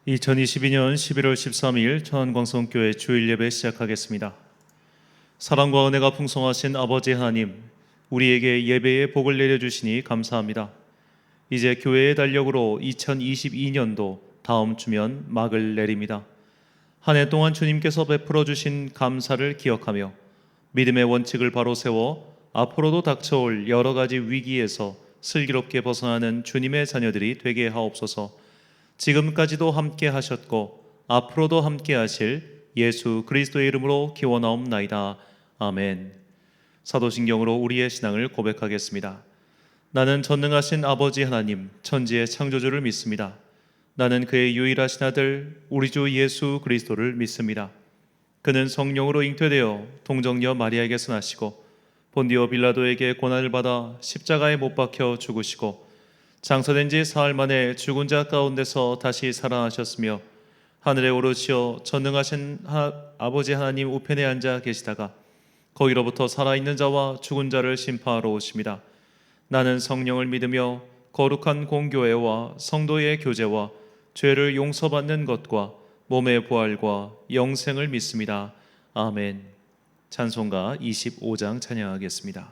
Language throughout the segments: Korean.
2022년 11월 13일 천안광성교회 주일 예배 시작하겠습니다. 사랑과 은혜가 풍성하신 아버지 하나님, 우리에게 예배의 복을 내려주시니 감사합니다. 이제 교회의 달력으로 2022년도 다음 주면 막을 내립니다. 한 해 동안 주님께서 베풀어 주신 감사를 기억하며 믿음의 원칙을 바로 세워 앞으로도 닥쳐올 여러 가지 위기에서 슬기롭게 벗어나는 주님의 자녀들이 되게 하옵소서. 지금까지도 함께 하셨고 앞으로도 함께 하실 예수 그리스도의 이름으로 기원하옵나이다. 아멘. 사도신경으로 우리의 신앙을 고백하겠습니다. 나는 전능하신 아버지 하나님, 천지의 창조주를 믿습니다. 나는 그의 유일하신 아들 우리 주 예수 그리스도를 믿습니다. 그는 성령으로 잉태되어 동정녀 마리아에게서 나시고 본디오 빌라도에게 고난을 받아 십자가에 못 박혀 죽으시고 장사된 지 사흘 만에 죽은 자 가운데서 다시 살아나셨으며 하늘에 오르시어 전능하신 아버지 하나님 우편에 앉아 계시다가 거기로부터 살아있는 자와 죽은 자를 심판하러 오십니다. 나는 성령을 믿으며 거룩한 공교회와 성도의 교제와 죄를 용서받는 것과 몸의 부활과 영생을 믿습니다. 아멘. 찬송가 25장 찬양하겠습니다.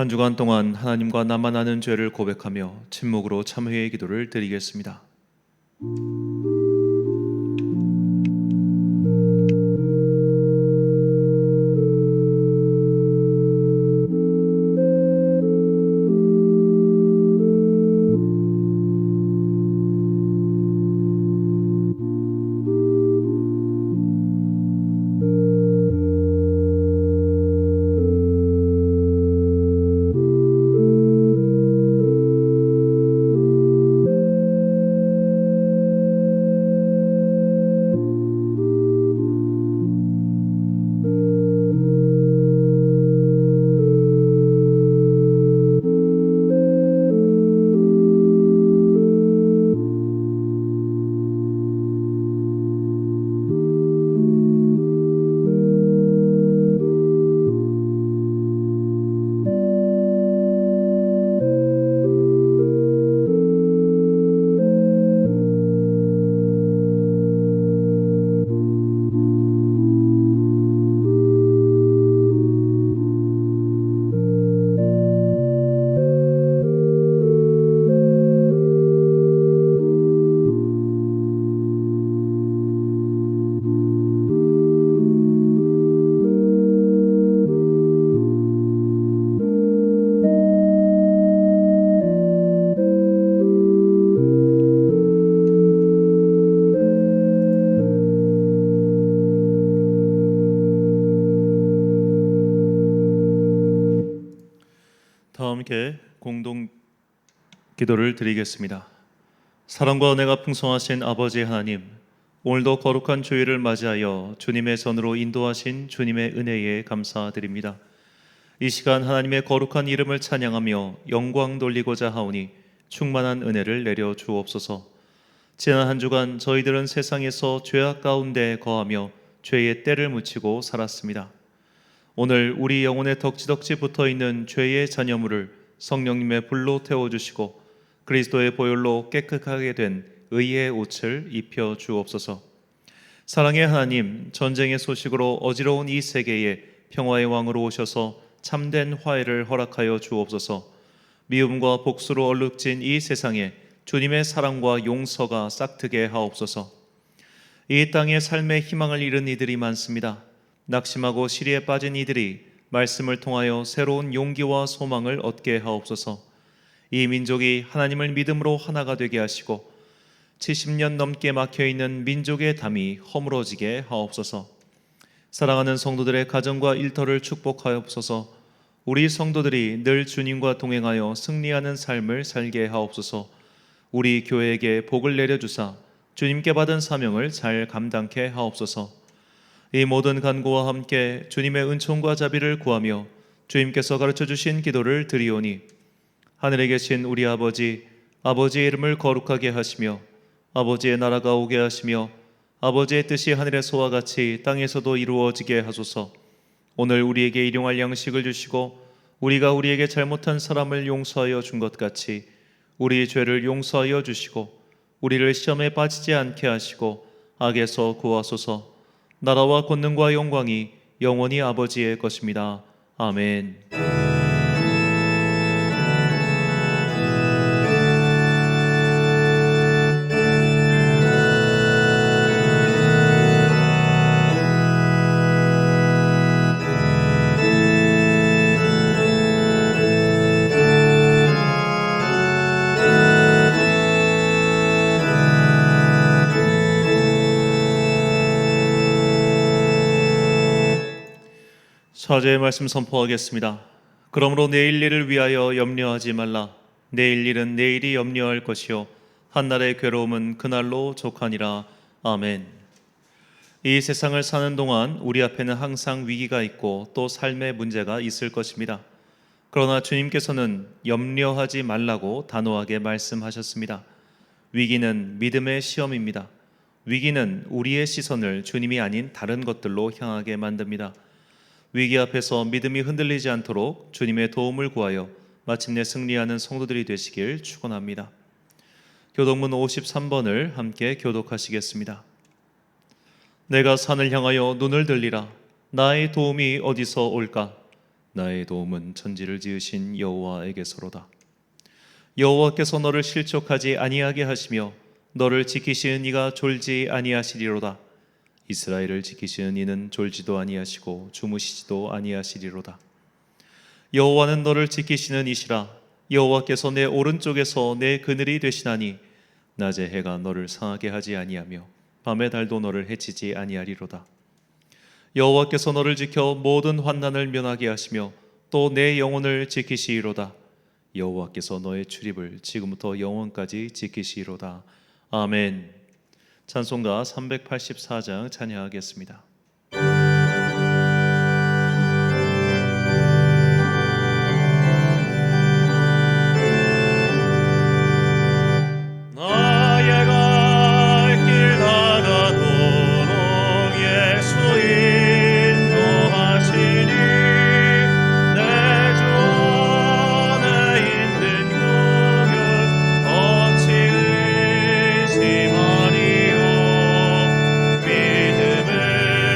한 주간 동안 하나님과 나만 아는 죄를 고백하며 침묵으로 참회의 기도를 드리겠습니다. 함께 공동 기도를 드리겠습니다. 사랑과 은혜가 풍성하신 아버지 하나님, 오늘도 거룩한 주일을 맞이하여 주님의 전으로 인도하신 주님의 은혜에 감사드립니다. 이 시간 하나님의 거룩한 이름을 찬양하며 영광 돌리고자 하오니 충만한 은혜를 내려 주옵소서. 지난 한 주간 저희들은 세상에서 죄악 가운데 거하며 죄의 때를 묻히고 살았습니다. 오늘 우리 영혼에 덕지덕지 붙어있는 죄의 잔여물을 성령님의 불로 태워주시고 그리스도의 보혈로 깨끗하게 된 의의 옷을 입혀 주옵소서. 사랑의 하나님, 전쟁의 소식으로 어지러운 이 세계에 평화의 왕으로 오셔서 참된 화해를 허락하여 주옵소서. 미움과 복수로 얼룩진 이 세상에 주님의 사랑과 용서가 싹트게 하옵소서. 이 땅에 삶의 희망을 잃은 이들이 많습니다. 낙심하고 시리에 빠진 이들이 말씀을 통하여 새로운 용기와 소망을 얻게 하옵소서. 이 민족이 하나님을 믿음으로 하나가 되게 하시고 70년 넘게 막혀있는 민족의 담이 허물어지게 하옵소서. 사랑하는 성도들의 가정과 일터를 축복하옵소서. 우리 성도들이 늘 주님과 동행하여 승리하는 삶을 살게 하옵소서. 우리 교회에게 복을 내려주사 주님께 받은 사명을 잘 감당케 하옵소서. 이 모든 간구와 함께 주님의 은총과 자비를 구하며 주님께서 가르쳐주신 기도를 드리오니, 하늘에 계신 우리 아버지, 아버지의 이름을 거룩하게 하시며 아버지의 나라가 오게 하시며 아버지의 뜻이 하늘에서와 같이 땅에서도 이루어지게 하소서. 오늘 우리에게 일용할 양식을 주시고 우리가 우리에게 잘못한 사람을 용서하여 준 것 같이 우리 죄를 용서하여 주시고 우리를 시험에 빠지지 않게 하시고 악에서 구하소서. 나라와 권능과 영광이 영원히 아버지의 것입니다. 아멘. 사제의 말씀 선포하겠습니다. 그러므로 내일 일을 위하여 염려하지 말라. 내일 일은 내일이 염려할 것이요 한날의 괴로움은 그날로 족하니라. 아멘. 이 세상을 사는 동안 우리 앞에는 항상 위기가 있고 또 삶의 문제가 있을 것입니다. 그러나 주님께서는 염려하지 말라고 단호하게 말씀하셨습니다. 위기는 믿음의 시험입니다. 위기는 우리의 시선을 주님이 아닌 다른 것들로 향하게 만듭니다. 위기 앞에서 믿음이 흔들리지 않도록 주님의 도움을 구하여 마침내 승리하는 성도들이 되시길 축원합니다. 교독문 53번을 함께 교독하시겠습니다. 내가 산을 향하여 눈을 들리라. 나의 도움이 어디서 올까? 나의 도움은 천지를 지으신 여호와에게서로다. 여호와께서 너를 실족하지 아니하게 하시며 너를 지키시는 이가 졸지 아니하시리로다. 이스라엘을 지키시는 이는 졸지도 아니하시고 주무시지도 아니하시리로다. 여호와는 너를 지키시는 이시라. 여호와께서 내 오른쪽에서 내 그늘이 되시나니 낮에 해가 너를 상하게 하지 아니하며 밤의 달도 너를 해치지 아니하리로다. 여호와께서 너를 지켜 모든 환난을 면하게 하시며 또 내 영혼을 지키시리로다. 여호와께서 너의 출입을 지금부터 영원까지 지키시리로다. 아멘. 찬송가 384장 찬양하겠습니다. 믿음을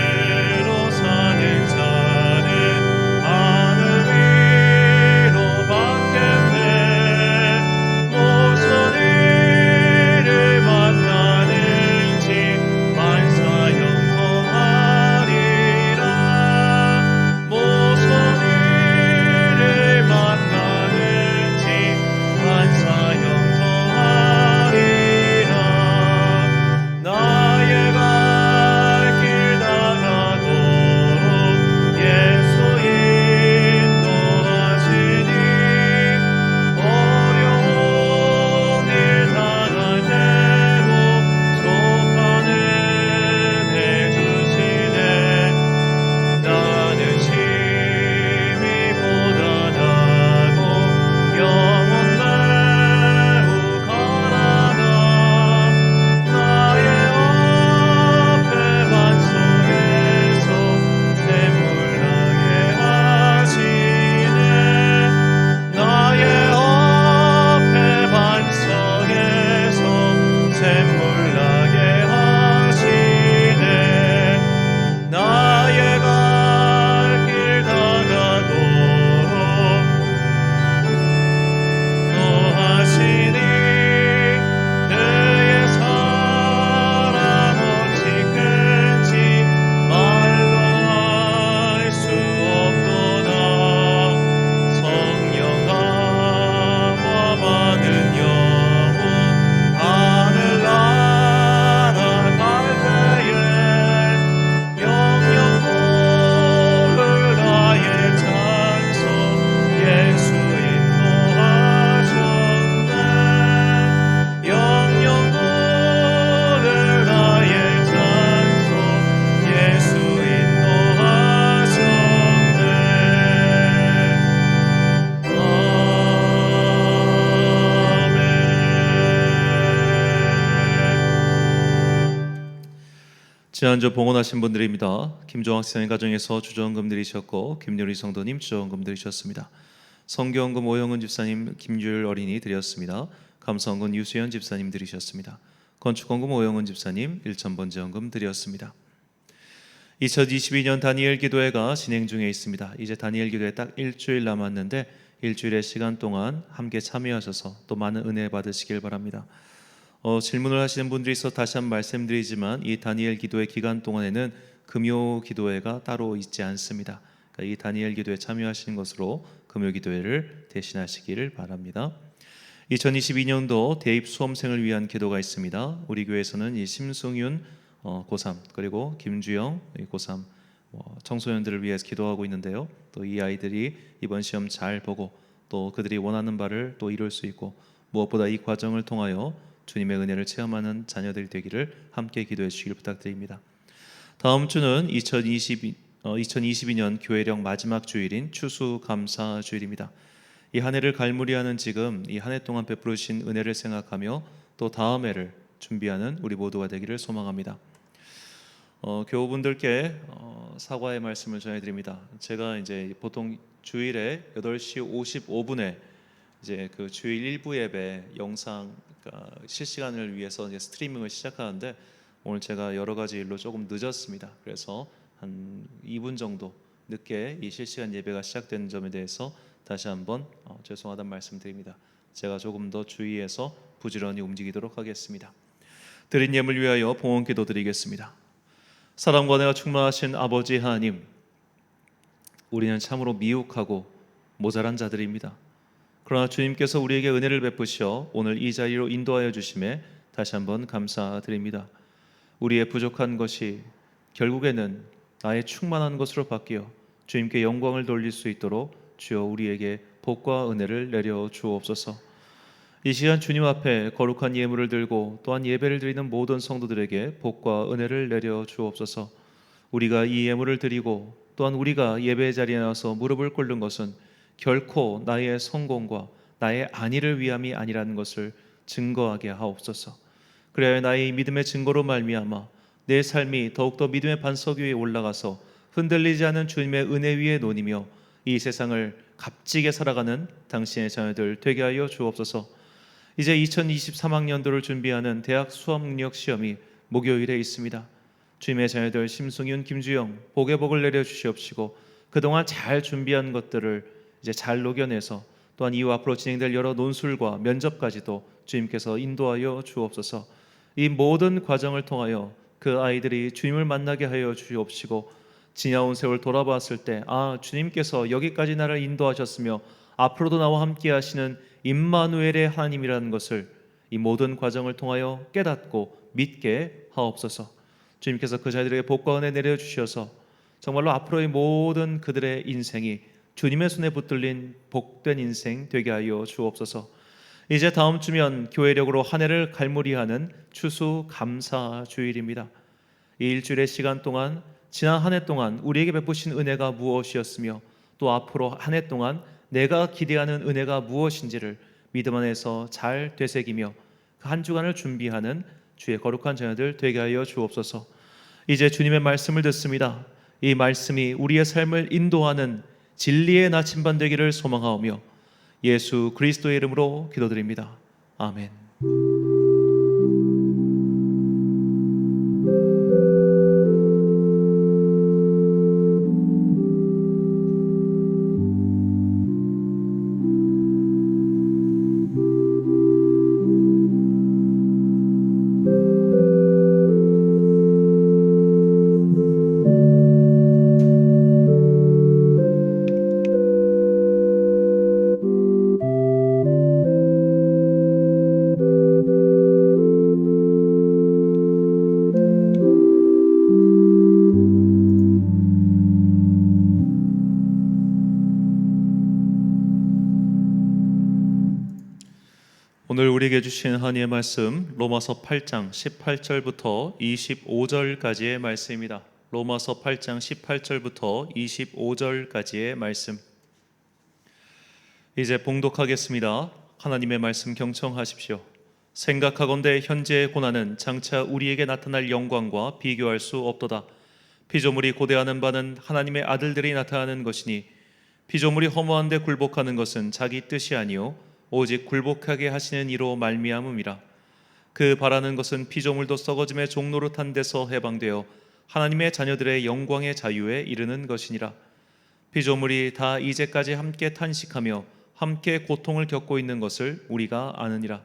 지난주 봉헌하신 분들입니다. 김종학 시장님 가정에서 주저헌금 드리셨고 김유리 성도님 주저헌금 드리셨습니다. 성경헌금 오영은 집사님, 김주율 어린이 드렸습니다. 감사헌금 유수연 집사님 드리셨습니다. 건축헌금 오영은 집사님 1,000번째 헌금 드렸습니다. 2022년 다니엘 기도회가 진행 중에 있습니다. 이제 다니엘 기도회 딱 일주일 남았는데 일주일의 시간 동안 함께 참여하셔서 또 많은 은혜 받으시길 바랍니다. 질문을 하시는 분들이 있어 다시 한번 말씀드리지만 이 다니엘 기도회 기간 동안에는 금요 기도회가 따로 있지 않습니다. 그러니까 이 다니엘 기도회 참여하시는 것으로 금요 기도회를 대신하시기를 바랍니다. 2022년도 대입 수험생을 위한 기도가 있습니다. 우리 교회에서는 이 심승윤 고3 그리고 김주영 고3 청소년들을 위해서 기도하고 있는데요. 또 이 아이들이 이번 시험 잘 보고 또 그들이 원하는 바를 또 이룰 수 있고 무엇보다 이 과정을 통하여 주님의 은혜를 체험하는 자녀들이 되기를 함께 기도해 주시길 부탁드립니다. 다음 주는 2022년 교회령 마지막 주일인 추수감사 주일입니다. 이 한 해를 갈무리하는 지금 이 한 해 동안 베풀으신 은혜를 생각하며 또 다음 해를 준비하는 우리 모두가 되기를 소망합니다. 교우분들께 사과의 말씀을 전해드립니다. 제가 이제 보통 주일에 8시 55분에 이제 그 주일 일부 예배 영상 실시간을 위해서 이제 스트리밍을 시작하는데 오늘 제가 여러 가지 일로 조금 늦었습니다. 그래서 한 2분 정도 늦게 이 실시간 예배가 시작된 점에 대해서 다시 한번 죄송하다는 말씀드립니다. 제가 조금 더 주의해서 부지런히 움직이도록 하겠습니다. 드린 예물 위하여 봉헌 기도 드리겠습니다. 사랑과 은혜가 충만하신 아버지 하나님, 우리는 참으로 미혹하고 모자란 자들입니다. 그러나 주님께서 우리에게 은혜를 베푸시어 오늘 이 자리로 인도하여 주심에 다시 한번 감사드립니다. 우리의 부족한 것이 결국에는 나의 충만한 것으로 바뀌어 주님께 영광을 돌릴 수 있도록 주여 우리에게 복과 은혜를 내려 주옵소서. 이 시간 주님 앞에 거룩한 예물을 들고 또한 예배를 드리는 모든 성도들에게 복과 은혜를 내려 주옵소서. 우리가 이 예물을 드리고 또한 우리가 예배 자리에 나와서 무릎을 꿇는 것은 결코 나의 성공과 나의 안위를 위함이 아니라는 것을 증거하게 하옵소서. 그래야 나의 믿음의 증거로 말미암아 내 삶이 더욱더 믿음의 반석 위에 올라가서 흔들리지 않은 주님의 은혜 위에 논이며 이 세상을 값지게 살아가는 당신의 자녀들 되게 하여 주옵소서. 이제 2023학년도를 준비하는 대학 수학능력 시험이 목요일에 있습니다. 주님의 자녀들 심승윤, 김주영 복의 복을 내려 주시옵시고 그동안 잘 준비한 것들을 이제 잘 녹여내서 또한 이후 앞으로 진행될 여러 논술과 면접까지도 주님께서 인도하여 주옵소서. 이 모든 과정을 통하여 그 아이들이 주님을 만나게 하여 주옵시고 지나온 세월 돌아봤을 때 주님께서 여기까지 나를 인도하셨으며 앞으로도 나와 함께 하시는 임마누엘의 하나님이라는 것을 이 모든 과정을 통하여 깨닫고 믿게 하옵소서. 주님께서 그 자들에게 복과 은혜 내려주셔서 정말로 앞으로의 모든 그들의 인생이 주님의 손에 붙들린 복된 인생 되게 하여 주옵소서. 이제 다음 주면 교회력으로 한 해를 갈무리하는 추수감사 주일입니다. 이 일주일의 시간 동안 지난 한 해 동안 우리에게 베푸신 은혜가 무엇이었으며 또 앞으로 한 해 동안 내가 기대하는 은혜가 무엇인지를 믿음 안에서 잘 되새기며 그 한 주간을 준비하는 주의 거룩한 자녀들 되게 하여 주옵소서. 이제 주님의 말씀을 듣습니다. 이 말씀이 우리의 삶을 인도하는 진리의 나침반 되기를 소망하오며 예수 그리스도의 이름으로 기도드립니다. 아멘. 오늘 우리에게 주신 하나님의 말씀 로마서 8장 18절부터 25절까지의 말씀입니다. 로마서 8장 18절부터 25절까지의 말씀. 이제 봉독하겠습니다. 하나님의 말씀 경청하십시오. 생각하건대 현재의 고난은 장차 우리에게 나타날 영광과 비교할 수 없도다. 피조물이 고대하는 바는 하나님의 아들들이 나타나는 것이니 피조물이 허무한데 굴복하는 것은 자기 뜻이 아니요 오직 굴복하게 하시는 이로 말미암음이라. 그 바라는 것은 피조물도 썩어짐의 종노릇한 데서 해방되어 하나님의 자녀들의 영광의 자유에 이르는 것이니라. 피조물이 다 이제까지 함께 탄식하며 함께 고통을 겪고 있는 것을 우리가 아느니라.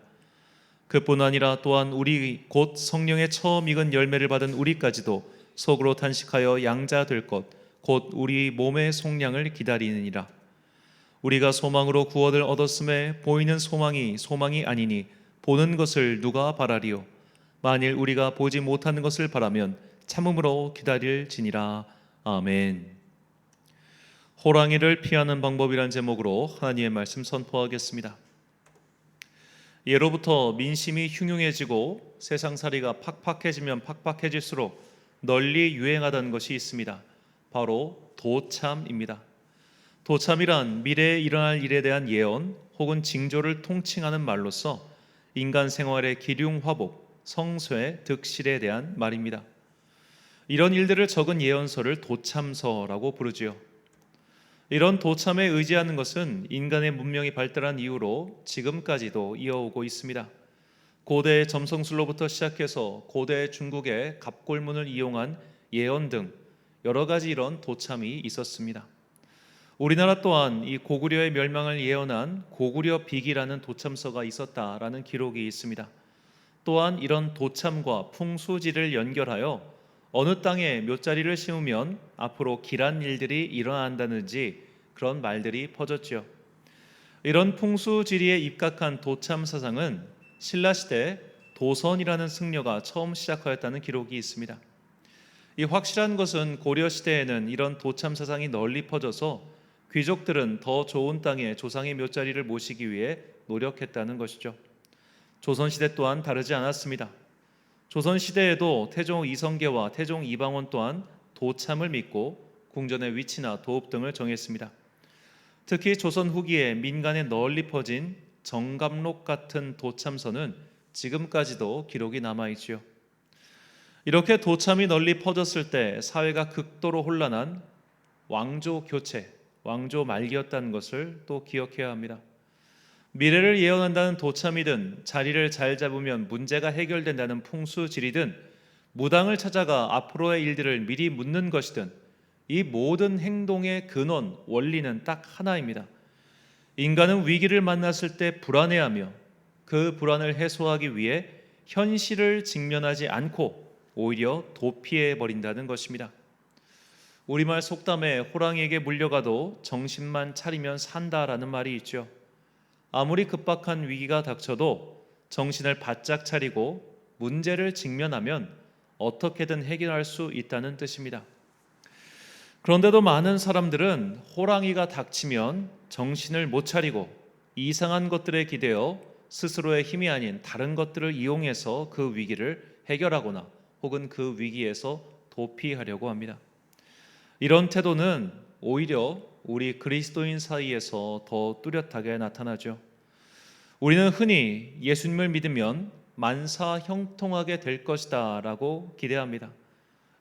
그뿐 아니라 또한 우리 곧 성령의 처음 익은 열매를 받은 우리까지도 속으로 탄식하여 양자 될 것 곧 우리 몸의 속량을 기다리느니라. 우리가 소망으로 구원을 얻었음에 보이는 소망이 아니니 보는 것을 누가 바라리요. 만일 우리가 보지 못하는 것을 바라면 참음으로 기다릴지니라. 아멘. 호랑이를 피하는 방법이란 제목으로 하나님의 말씀 선포하겠습니다. 예로부터 민심이 흉흉해지고 세상살이가 팍팍해지면 팍팍해질수록 널리 유행하던 것이 있습니다. 바로 도참입니다. 도참이란 미래에 일어날 일에 대한 예언 혹은 징조를 통칭하는 말로서 인간 생활의 기륭화복, 성쇠, 득실에 대한 말입니다. 이런 일들을 적은 예언서를 도참서라고 부르지요. 이런 도참에 의지하는 것은 인간의 문명이 발달한 이후로 지금까지도 이어오고 있습니다. 고대 점성술로부터 시작해서 고대 중국의 갑골문을 이용한 예언 등 여러 가지 이런 도참이 있었습니다. 우리나라 또한 이 고구려의 멸망을 예언한 고구려 비기라는 도참서가 있었다라는 기록이 있습니다. 또한 이런 도참과 풍수지를 연결하여 어느 땅에 묘자리를 심으면 앞으로 길한 일들이 일어난다든지 그런 말들이 퍼졌죠. 이런 풍수지리에 입각한 도참 사상은 신라시대 도선이라는 승려가 처음 시작하였다는 기록이 있습니다. 이 확실한 것은 고려시대에는 이런 도참 사상이 널리 퍼져서 귀족들은 더 좋은 땅에 조상의 묘자리를 모시기 위해 노력했다는 것이죠. 조선시대 또한 다르지 않았습니다. 조선시대에도 태종 이성계와 태종 이방원 또한 도참을 믿고 궁전의 위치나 도읍 등을 정했습니다. 특히 조선 후기에 민간에 널리 퍼진 정감록 같은 도참서는 지금까지도 기록이 남아있지요. 이렇게 도참이 널리 퍼졌을 때 사회가 극도로 혼란한 왕조 교체, 왕조 말기였다는 것을 또 기억해야 합니다. 미래를 예언한다는 도참이든 자리를 잘 잡으면 문제가 해결된다는 풍수지리든 무당을 찾아가 앞으로의 일들을 미리 묻는 것이든 이 모든 행동의 근원, 원리는 딱 하나입니다. 인간은 위기를 만났을 때 불안해하며 그 불안을 해소하기 위해 현실을 직면하지 않고 오히려 도피해버린다는 것입니다. 우리말 속담에 호랑이에게 물려가도 정신만 차리면 산다라는 말이 있죠. 아무리 급박한 위기가 닥쳐도 정신을 바짝 차리고 문제를 직면하면 어떻게든 해결할 수 있다는 뜻입니다. 그런데도 많은 사람들은 호랑이가 닥치면 정신을 못 차리고 이상한 것들에 기대어 스스로의 힘이 아닌 다른 것들을 이용해서 그 위기를 해결하거나 혹은 그 위기에서 도피하려고 합니다. 이런 태도는 오히려 우리 그리스도인 사이에서 더 뚜렷하게 나타나죠. 우리는 흔히 예수님을 믿으면 만사 형통하게 될 것이다 라고 기대합니다.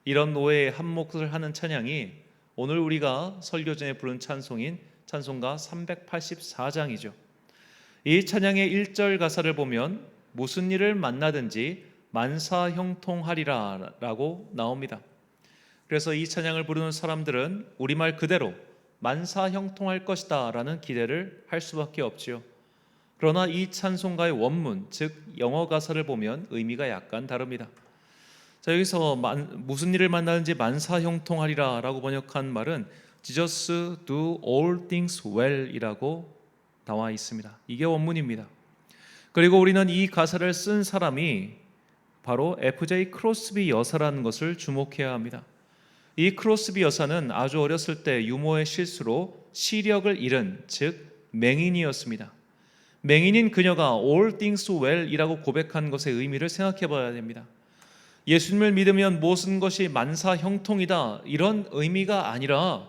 이런 노예에 한몫을 하는 찬양이 오늘 우리가 설교 전에 부른 찬송인 찬송가 384장이죠. 이 찬양의 1절 가사를 보면 무슨 일을 만나든지 만사 형통하리라 라고 나옵니다. 그래서 이 찬양을 부르는 사람들은 우리말 그대로 만사 형통할 것이다 라는 기대를 할 수밖에 없지요. 그러나 이 찬송가의 원문, 즉 영어 가사를 보면 의미가 약간 다릅니다. 자, 여기서 무슨 일을 만나든지 만사 형통하리라 라고 번역한 말은 Jesus do all things well 이라고 나와 있습니다. 이게 원문입니다. 그리고 우리는 이 가사를 쓴 사람이 바로 FJ 크로스비 여사라는 것을 주목해야 합니다. 이 크로스비 여사는 아주 어렸을 때 유모의 실수로 시력을 잃은, 즉 맹인이었습니다. 맹인인 그녀가 all things well 이라고 고백한 것의 의미를 생각해 봐야 됩니다. 예수님을 믿으면 모든 것이 만사 형통이다 이런 의미가 아니라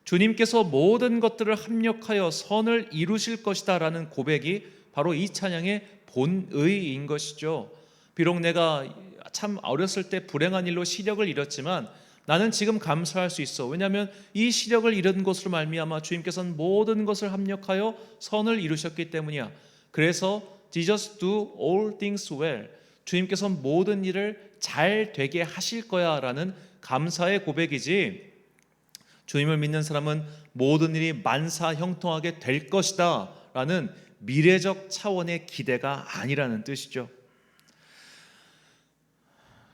주님께서 모든 것들을 합력하여 선을 이루실 것이다 라는 고백이 바로 이 찬양의 본의인 것이죠. 비록 내가 참 어렸을 때 불행한 일로 시력을 잃었지만 나는 지금 감사할 수 있어. 왜냐하면 이 시력을 잃은 것으로 말미암아 주님께서는 모든 것을 합력하여 선을 이루셨기 때문이야. 그래서 Jesus do all things well. 주님께서 모든 일을 잘 되게 하실 거야 라는 감사의 고백이지, 주님을 믿는 사람은 모든 일이 만사형통하게 될 것이다 라는 미래적 차원의 기대가 아니라는 뜻이죠.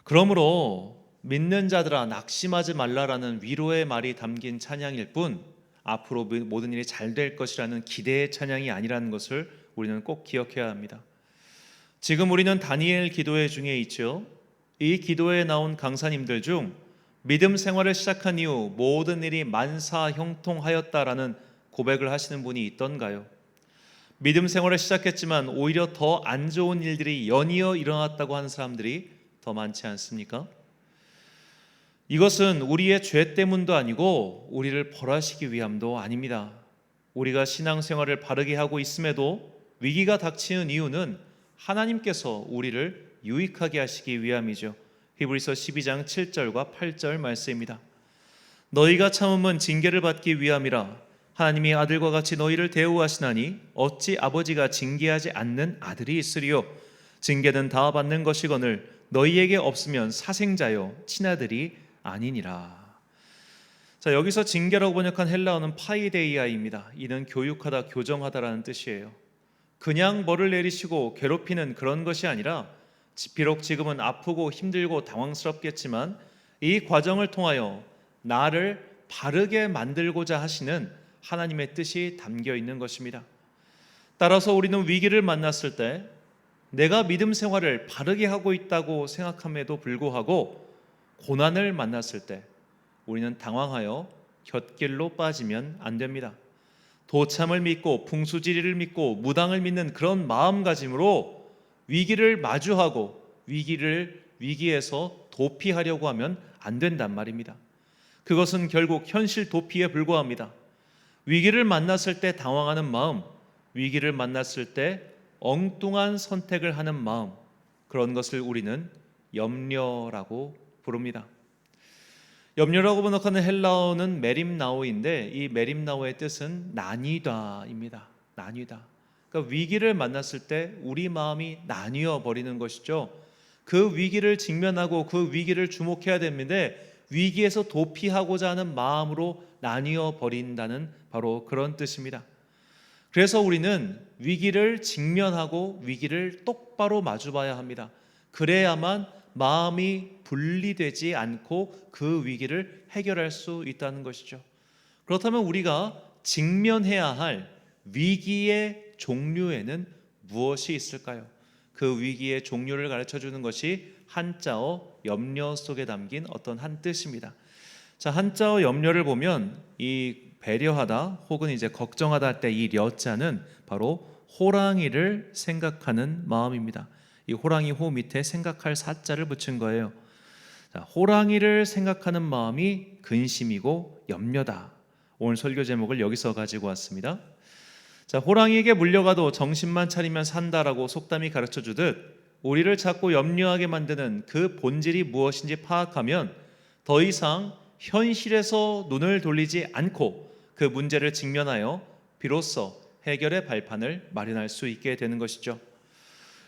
그러므로 믿는 자들아 낙심하지 말라라는 위로의 말이 담긴 찬양일 뿐 앞으로 모든 일이 잘 될 것이라는 기대의 찬양이 아니라는 것을 우리는 꼭 기억해야 합니다. 지금 우리는 다니엘 기도회 중에 있죠. 이 기도회에 나온 강사님들 중 믿음 생활을 시작한 이후 모든 일이 만사형통하였다라는 고백을 하시는 분이 있던가요? 믿음 생활을 시작했지만 오히려 더 안 좋은 일들이 연이어 일어났다고 하는 사람들이 더 많지 않습니까? 이것은 우리의 죄 때문도 아니고 우리를 벌하시기 위함도 아닙니다. 우리가 신앙생활을 바르게 하고 있음에도 위기가 닥치는 이유는 하나님께서 우리를 유익하게 하시기 위함이죠. 히브리서 12장 7절과 8절 말씀입니다. 너희가 참음은 징계를 받기 위함이라. 하나님이 아들과 같이 너희를 대우하시나니 어찌 아버지가 징계하지 않는 아들이 있으리요. 징계는 다 받는 것이거늘 너희에게 없으면 사생자요 친아들이 아니니라. 자, 여기서 징계라고 번역한 헬라어는 파이데이아입니다. 이는 교육하다, 교정하다라는 뜻이에요. 그냥 벌을 내리시고 괴롭히는 그런 것이 아니라 비록 지금은 아프고 힘들고 당황스럽겠지만 이 과정을 통하여 나를 바르게 만들고자 하시는 하나님의 뜻이 담겨 있는 것입니다. 따라서 우리는 위기를 만났을 때 내가 믿음 생활을 바르게 하고 있다고 생각함에도 불구하고 고난을 만났을 때 우리는 당황하여 곁길로 빠지면 안 됩니다. 도참을 믿고 풍수지리를 믿고 무당을 믿는 그런 마음가짐으로 위기를 마주하고 위기에서 도피하려고 하면 안 된단 말입니다. 그것은 결국 현실 도피에 불과합니다. 위기를 만났을 때 당황하는 마음, 위기를 만났을 때 엉뚱한 선택을 하는 마음, 그런 것을 우리는 염려라고 부릅니다. 염려라고 번역하는 헬라어는 메림나오인데 이 메림나오의 뜻은 나뉘다입니다. 나뉘다. 그러니까 위기를 만났을 때 우리 마음이 나뉘어 버리는 것이죠. 그 위기를 직면하고 그 위기를 주목해야 됩니다. 위기에서 도피하고자 하는 마음으로 나뉘어 버린다는 바로 그런 뜻입니다. 그래서 우리는 위기를 직면하고 위기를 똑바로 마주봐야 합니다. 그래야만 마음이 분리되지 않고 그 위기를 해결할 수 있다는 것이죠. 그렇다면 우리가 직면해야 할 위기의 종류에는 무엇이 있을까요? 그 위기의 종류를 가르쳐 주는 것이 한자어 염려 속에 담긴 어떤 한 뜻입니다. 자, 한자어 염려를 보면 이 배려하다 혹은 이제 걱정하다 할 때 이 려자는 바로 호랑이를 생각하는 마음입니다. 이 호랑이 호 밑에 생각할 사자를 붙인 거예요. 자, 호랑이를 생각하는 마음이 근심이고 염려다. 오늘 설교 제목을 여기서 가지고 왔습니다. 자, 호랑이에게 물려가도 정신만 차리면 산다라고 속담이 가르쳐 주듯 우리를 자꾸 염려하게 만드는 그 본질이 무엇인지 파악하면 더 이상 현실에서 눈을 돌리지 않고 그 문제를 직면하여 비로소 해결의 발판을 마련할 수 있게 되는 것이죠.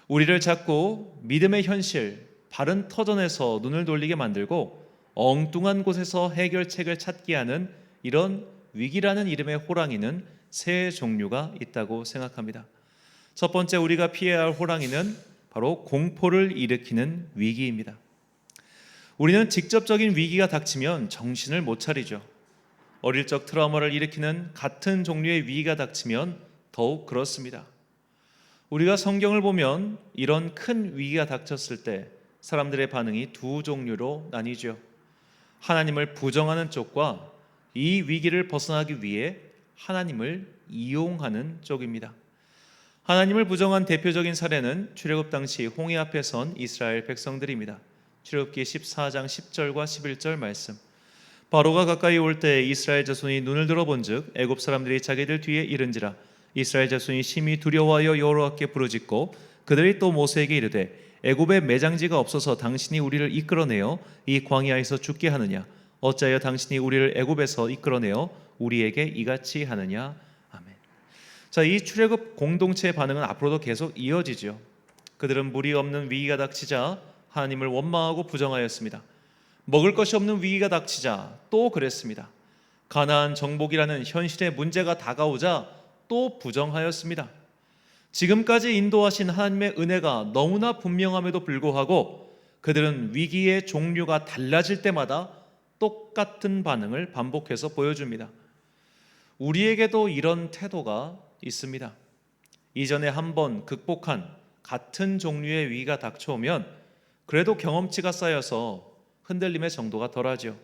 우리를 자꾸 믿음의 현실, 바른 터전에서 눈을 돌리게 만들고 엉뚱한 곳에서 해결책을 찾게 하는 이런 위기라는 이름의 호랑이는 세 종류가 있다고 생각합니다. 첫 번째 우리가 피해야 할 호랑이는 바로 공포를 일으키는 위기입니다. 우리는 직접적인 위기가 닥치면 정신을 못 차리죠. 어릴 적 트라우마를 일으키는 같은 종류의 위기가 닥치면 더욱 그렇습니다. 우리가 성경을 보면 이런 큰 위기가 닥쳤을 때 사람들의 반응이 두 종류로 나뉘죠. 하나님을 부정하는 쪽과 이 위기를 벗어나기 위해 하나님을 이용하는 쪽입니다. 하나님을 부정한 대표적인 사례는 출애굽 당시 홍해 앞에 선 이스라엘 백성들입니다. 출애굽기 14장 10절과 11절 말씀. 바로가 가까이 올 때 이스라엘 자손이 눈을 들어본즉 애굽 사람들이 자기들 뒤에 이른지라. 이스라엘 자손이 심히 두려워하여 여호와께 부르짖고 그들이 또 모세에게 이르되 애굽에 매장지가 없어서 당신이 우리를 이끌어내어 이 광야에서 죽게 하느냐? 어찌하여 당신이 우리를 애굽에서 이끌어내어 우리에게 이같이 하느냐? 아멘. 자, 이 출애굽 공동체의 반응은 앞으로도 계속 이어지죠. 그들은 물이 없는 위기가 닥치자 하나님을 원망하고 부정하였습니다. 먹을 것이 없는 위기가 닥치자 또 그랬습니다. 가나안 정복이라는 현실의 문제가 다가오자 또 부정하였습니다. 지금까지 인도하신 하나님의 은혜가 너무나 분명함에도 불구하고 그들은 위기의 종류가 달라질 때마다 똑같은 반응을 반복해서 보여줍니다. 우리에게도 이런 태도가 있습니다. 이전에 한번 극복한 같은 종류의 위기가 닥쳐오면 그래도 경험치가 쌓여서 흔들림의 정도가 덜하죠.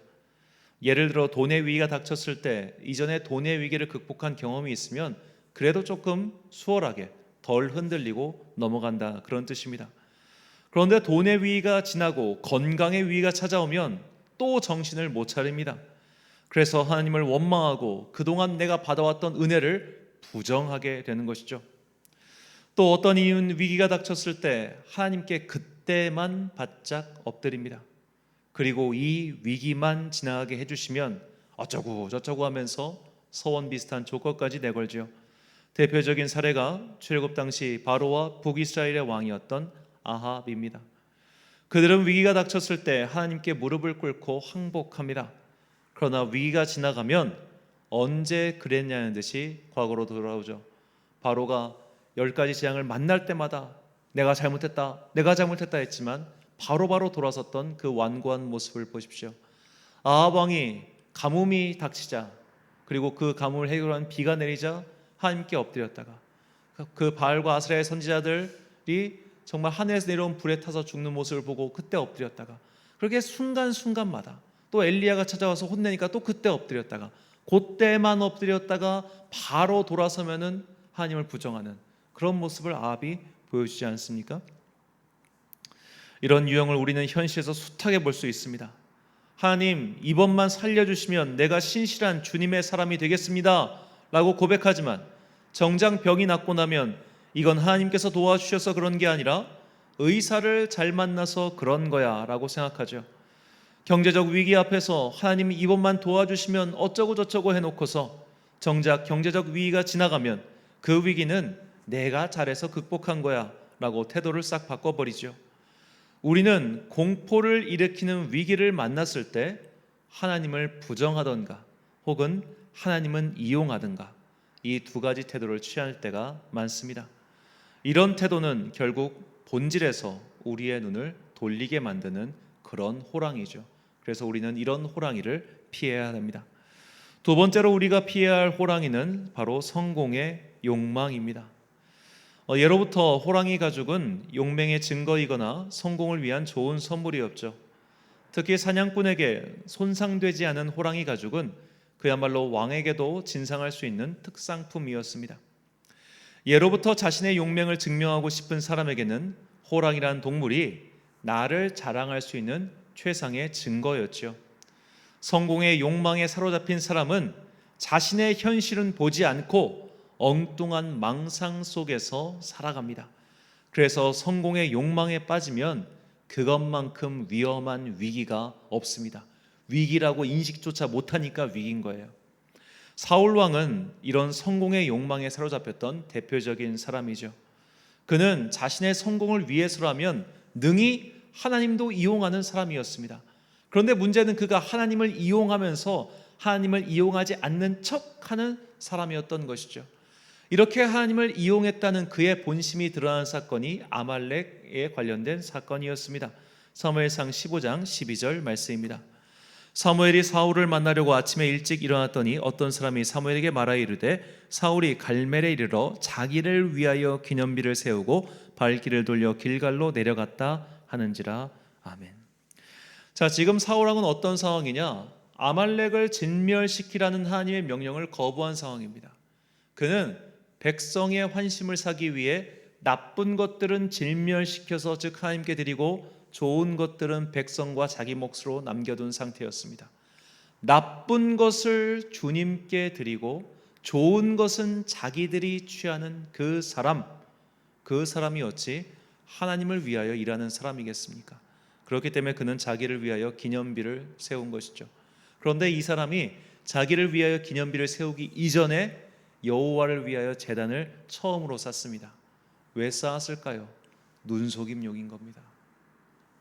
예를 들어 돈의 위기가 닥쳤을 때 이전에 돈의 위기를 극복한 경험이 있으면 그래도 조금 수월하게 덜 흔들리고 넘어간다, 그런 뜻입니다. 그런데 돈의 위기가 지나고 건강의 위기가 찾아오면 또 정신을 못 차립니다. 그래서 하나님을 원망하고 그동안 내가 받아왔던 은혜를 부정하게 되는 것이죠. 또 어떤 이유는 위기가 닥쳤을 때 하나님께 그때만 바짝 엎드립니다. 그리고 이 위기만 지나가게 해주시면 어쩌고 저쩌고 하면서 서원 비슷한 조건까지 내걸죠. 대표적인 사례가 출애굽 당시 바로와 북이스라엘의 왕이었던 아합입니다. 그들은 위기가 닥쳤을 때 하나님께 무릎을 꿇고 항복합니다. 그러나 위기가 지나가면 언제 그랬냐는 듯이 과거로 돌아오죠. 바로가 10가지 재앙을 만날 때마다 내가 잘못했다 했지만 바로바로 돌아섰던 그 완고한 모습을 보십시오. 아합 왕이 가뭄이 닥치자, 그리고 그 가뭄을 해결한 비가 내리자 하나님께 엎드렸다가 그 바알과 아스라의 선지자들이 정말 하늘에서 내려온 불에 타서 죽는 모습을 보고 그때 엎드렸다가, 그렇게 순간순간마다 또 엘리야가 찾아와서 혼내니까 또 그때 엎드렸다가, 그때만 엎드렸다가 바로 돌아서면은 하나님을 부정하는 그런 모습을 아합이 보여주지 않습니까? 이런 유형을 우리는 현실에서 숱하게 볼 수 있습니다. 하나님, 이번만 살려주시면 내가 신실한 주님의 사람이 되겠습니다 라고 고백하지만 정작 병이 낫고 나면 이건 하나님께서 도와주셔서 그런 게 아니라 의사를 잘 만나서 그런 거야 라고 생각하죠. 경제적 위기 앞에서 하나님이 이번만 도와주시면 어쩌고 저쩌고 해놓고서 정작 경제적 위기가 지나가면 그 위기는 내가 잘해서 극복한 거야 라고 태도를 싹 바꿔버리죠. 우리는 공포를 일으키는 위기를 만났을 때 하나님을 부정하던가 혹은 하나님은 이용하든가 이 두 가지 태도를 취할 때가 많습니다. 이런 태도는 결국 본질에서 우리의 눈을 돌리게 만드는 그런 호랑이죠. 그래서 우리는 이런 호랑이를 피해야 합니다. 두 번째로 우리가 피해야 할 호랑이는 바로 성공의 욕망입니다. 예로부터 호랑이 가죽은 용맹의 증거이거나 성공을 위한 좋은 선물이었죠. 특히 사냥꾼에게 손상되지 않은 호랑이 가죽은 그야말로 왕에게도 진상할 수 있는 특상품이었습니다. 예로부터 자신의 용맹을 증명하고 싶은 사람에게는 호랑이란 동물이 나를 자랑할 수 있는 최상의 증거였죠. 성공의 욕망에 사로잡힌 사람은 자신의 현실은 보지 않고 엉뚱한 망상 속에서 살아갑니다. 그래서 성공의 욕망에 빠지면 그것만큼 위험한 위기가 없습니다. 위기라고 인식조차 못하니까 위기인 거예요. 사울 왕은 이런 성공의 욕망에 사로잡혔던 대표적인 사람이죠. 그는 자신의 성공을 위해서라면 능히 하나님도 이용하는 사람이었습니다. 그런데 문제는 그가 하나님을 이용하면서 하나님을 이용하지 않는 척하는 사람이었던 것이죠. 이렇게 하나님을 이용했다는 그의 본심이 드러난 사건이 아말렉에 관련된 사건이었습니다. 사무엘상 15장 12절 말씀입니다. 사무엘이 사울을 만나려고 아침에 일찍 일어났더니 어떤 사람이 사무엘에게 말하여 이르되 사울이 갈멜에 이르러 자기를 위하여 기념비를 세우고 발길을 돌려 길갈로 내려갔다 하는지라. 아멘. 자, 지금 사울 왕은 어떤 상황이냐? 아말렉을 진멸시키라는 하나님의 명령을 거부한 상황입니다. 그는 백성의 환심을 사기 위해 나쁜 것들은 진멸시켜서 즉 하나님께 드리고 좋은 것들은 백성과 자기 몫으로 남겨둔 상태였습니다. 나쁜 것을 주님께 드리고 좋은 것은 자기들이 취하는 그 사람, 그 사람이 어찌 하나님을 위하여 일하는 사람이겠습니까? 그렇기 때문에 그는 자기를 위하여 기념비를 세운 것이죠. 그런데 이 사람이 자기를 위하여 기념비를 세우기 이전에 여호와를 위하여 제단을 처음으로 쌓습니다. 왜 쌓았을까요? 눈속임용인 겁니다.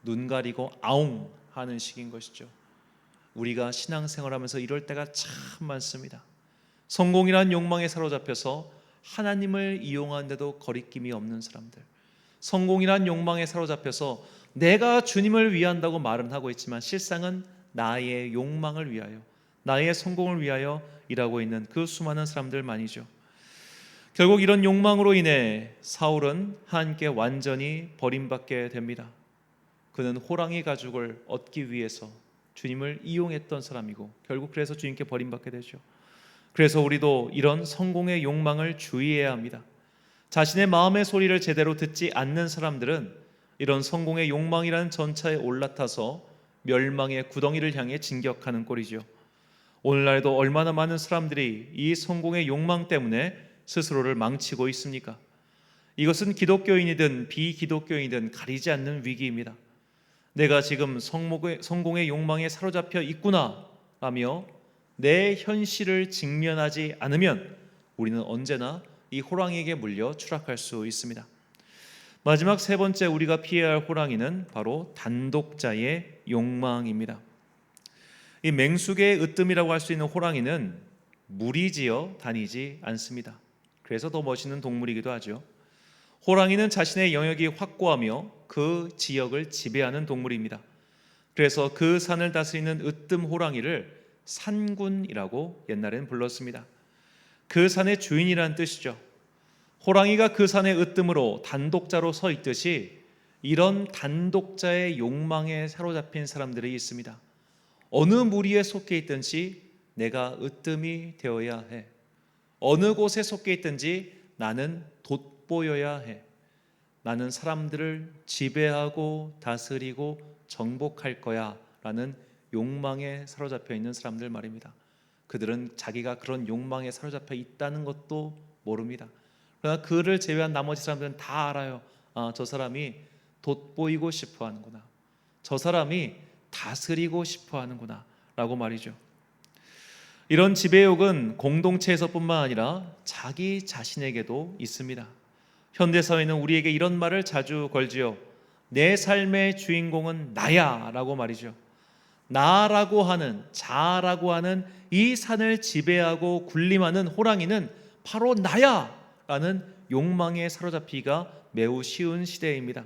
눈 가리고 아웅 하는 식인 것이죠. 우리가 신앙생활하면서 이럴 때가 참 많습니다. 성공이란 욕망에 사로잡혀서 하나님을 이용하는데도 거리낌이 없는 사람들, 성공이란 욕망에 사로잡혀서 내가 주님을 위한다고 말은 하고 있지만 실상은 나의 욕망을 위하여, 나의 성공을 위하여 일하고 있는 그 수많은 사람들만이죠. 결국 이런 욕망으로 인해 사울은 하나님께 완전히 버림받게 됩니다. 그는 호랑이 가죽을 얻기 위해서 주님을 이용했던 사람이고 결국 그래서 주님께 버림받게 되죠. 그래서 우리도 이런 성공의 욕망을 주의해야 합니다. 자신의 마음의 소리를 제대로 듣지 않는 사람들은 이런 성공의 욕망이라는 전차에 올라타서 멸망의 구덩이를 향해 진격하는 꼴이죠. 오늘날에도 얼마나 많은 사람들이 이 성공의 욕망 때문에 스스로를 망치고 있습니까? 이것은 기독교인이든 비기독교인이든 가리지 않는 위기입니다. 내가 지금 성공의 욕망에 사로잡혀 있구나 라며 내 현실을 직면하지 않으면 우리는 언제나 이 호랑이에게 물려 추락할 수 있습니다. 마지막 세 번째 우리가 피해야 할 호랑이는 바로 단독자의 욕망입니다. 이 맹수개의 으뜸이라고 할 수 있는 호랑이는 무리지어 다니지 않습니다. 그래서 더 멋있는 동물이기도 하죠. 호랑이는 자신의 영역이 확고하며 그 지역을 지배하는 동물입니다. 그래서 그 산을 다스리는 으뜸 호랑이를 산군이라고 옛날엔 불렀습니다. 그 산의 주인이라는 뜻이죠. 호랑이가 그 산의 으뜸으로 단독자로 서 있듯이 이런 단독자의 욕망에 사로잡힌 사람들이 있습니다. 어느 무리에 속해 있든지 내가 으뜸이 되어야 해. 어느 곳에 속해 있든지 나는 돋보여야 해. 나는 사람들을 지배하고 다스리고 정복할 거야 라는 욕망에 사로잡혀 있는 사람들 말입니다. 그들은 자기가 그런 욕망에 사로잡혀 있다는 것도 모릅니다. 그러나 그를 제외한 나머지 사람들은 다 알아요. 저 사람이 돋보이고 싶어 하는구나. 저 사람이 다스리고 싶어 하는구나 라고 말이죠. 이런 지배욕은 공동체에서뿐만 아니라 자기 자신에게도 있습니다. 현대사회는 우리에게 이런 말을 자주 걸지요. 내 삶의 주인공은 나야 라고 말이죠. 나라고 하는, 자라고 하는 이 산을 지배하고 군림하는 호랑이는 바로 나야 라는 욕망에 사로잡히기가 매우 쉬운 시대입니다.